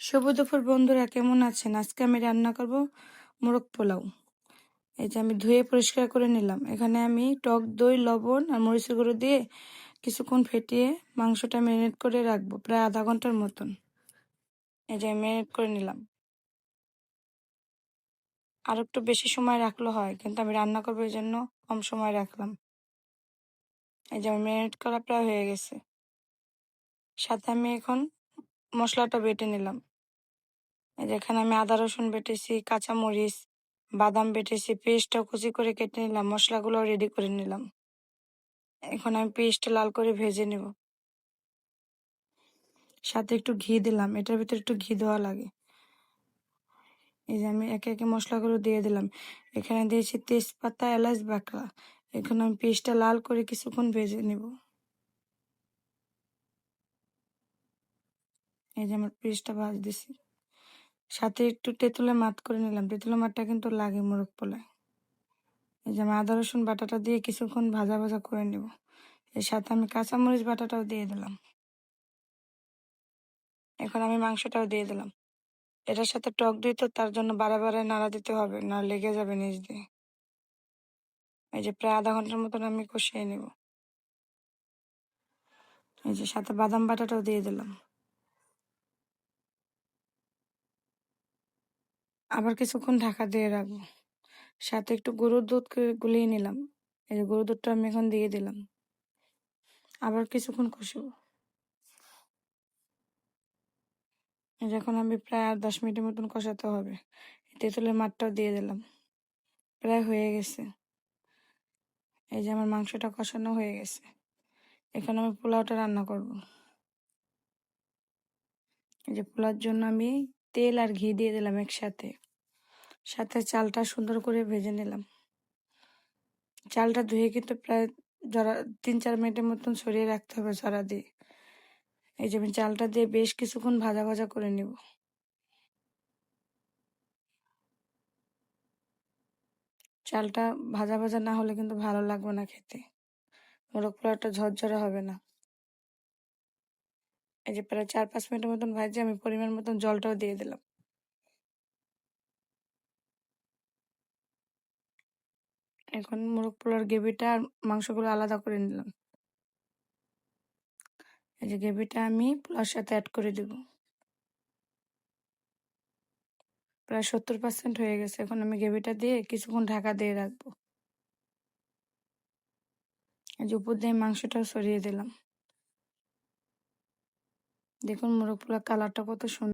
শুভ দুপুর বন্ধুরা, কেমন আছেন? আজকে আমি রান্না করব মোরগ পোলাও। এই যে আমি ধুয়ে পরিষ্কার করে নিলাম। এখানে আমি টক দই, লবণ আর মরিচের গুঁড়ো দিয়ে কিছুক্ষণ ফেটিয়ে মাংসটা ম্যারিনেট করে রাখবো প্রায় আধা ঘন্টার মতন। এই যে আমি ম্যারিনেট করে নিলাম। আর একটু বেশি সময় রাখলে হয়, কিন্তু আমি রান্না করবো এই জন্য কম সময় রাখলাম। এই যে আমি ম্যারিনেট করা প্রায় হয়ে গেছে। সাথে আমি এখন মশলাটা বেটে নিলাম। এই যে এখানে আমি আদা রসুন বেটেছি, কাঁচামরিচ, বাদাম বেটেছি, পেস্টটাও কুচি করে কেটে নিলাম, মশলাগুলো রেডি করে নিলাম। এখন আমি পেস্টটা লাল করে ভেজে নেব। সাথে একটু ঘি দিলাম, এটার ভিতরে একটু ঘি দেওয়া লাগে। এই যে আমি একে একে মশলাগুলো দিয়ে দিলাম। এখানে দিয়েছি তেজপাতা, এলাচ বাটা। এখন আমি পেস্টটা লাল করে কিছুক্ষণ ভেজে নেব। এই যে আমার পেস্টটা ভাজ দিছি। সাথে একটু তেঁতুলের মাত করে নিলাম, তেঁতুলের মাতটা কিন্তু লাগে মোরগ পোলায়। এই যে আমি আদা রসুন বাটাটা দিয়ে কিছুক্ষণ ভাজা ভাজা করে নেব। এর সাথে আমি কাঁচামরিচ বাটাটাও দিয়ে দিলাম। এখন আমি মাংসটাও দিয়ে দিলাম। এটার সাথে টক দই, তো তার জন্য বারে বারে নাড়া দিতে হবে, না লেগে যাবে নিচ দিয়ে। এই যে প্রায় আধা ঘন্টার মতন আমি কষিয়ে নেব। এই যে সাথে বাদাম বাটাটাও দিয়ে দিলাম। আবার কিছুক্ষণ ঢাকা দিয়ে রাখবো। সাথে একটু গরুর দুধ গুলিয়ে নিলাম। এই যে গরুর দুধটা আমি এখন দিয়ে দিলাম। আবার কিছুক্ষণ কষবো। এই যে এখন আমি প্রায় আর 10 মিনিটের মতন কষাতে হবে। তেঁতুলের মাঠটাও দিয়ে দিলাম। প্রায় হয়ে গেছে। এই যে আমার মাংসটা কষানো হয়ে গেছে। এখন আমি পোলাওটা রান্না করব। এই যে পোলাওর জন্য আমি তেল আর ঘি দিয়ে দিলাম একসাথে। সাথে চালটা সুন্দর করে ভেজে নিলাম। চালটা ধুয়ে কিন্তু প্রায় জরা 3-4 মিনিটের মতন সরিয়ে রাখতে হবে ঝরা দিয়ে। এই যে আমি চালটা দিয়ে বেশ কিছুক্ষণ ভাজা ভাজা করে নিব। চালটা ভাজা ভাজা না হলে কিন্তু ভালো লাগবে না খেতে। মোরগ পোলাওটা ঝরঝরে হবে না। এই যে প্রায় 4-5 মিনিটের মতন ভাজে আমি পরিমাণ মতন জলটাও দিয়ে দিলাম। এখন মোরগ পোলাওর গ্রেভিটা আর মাংসগুলো আলাদা করে নিলাম। এই যে গ্রেভিটা আমি পোলাওর সাথে অ্যাড করে দিব। প্রায় 70% হয়ে গেছে। এখন আমি গ্রেভিটা দিয়ে কিছুক্ষণ ঢাকা দিয়ে রাখবো। এই যে উপর দিয়ে মাংসটাও সরিয়ে দিলাম। দেখুন মোরগ পোলাও কালারটা কত সুন্দর।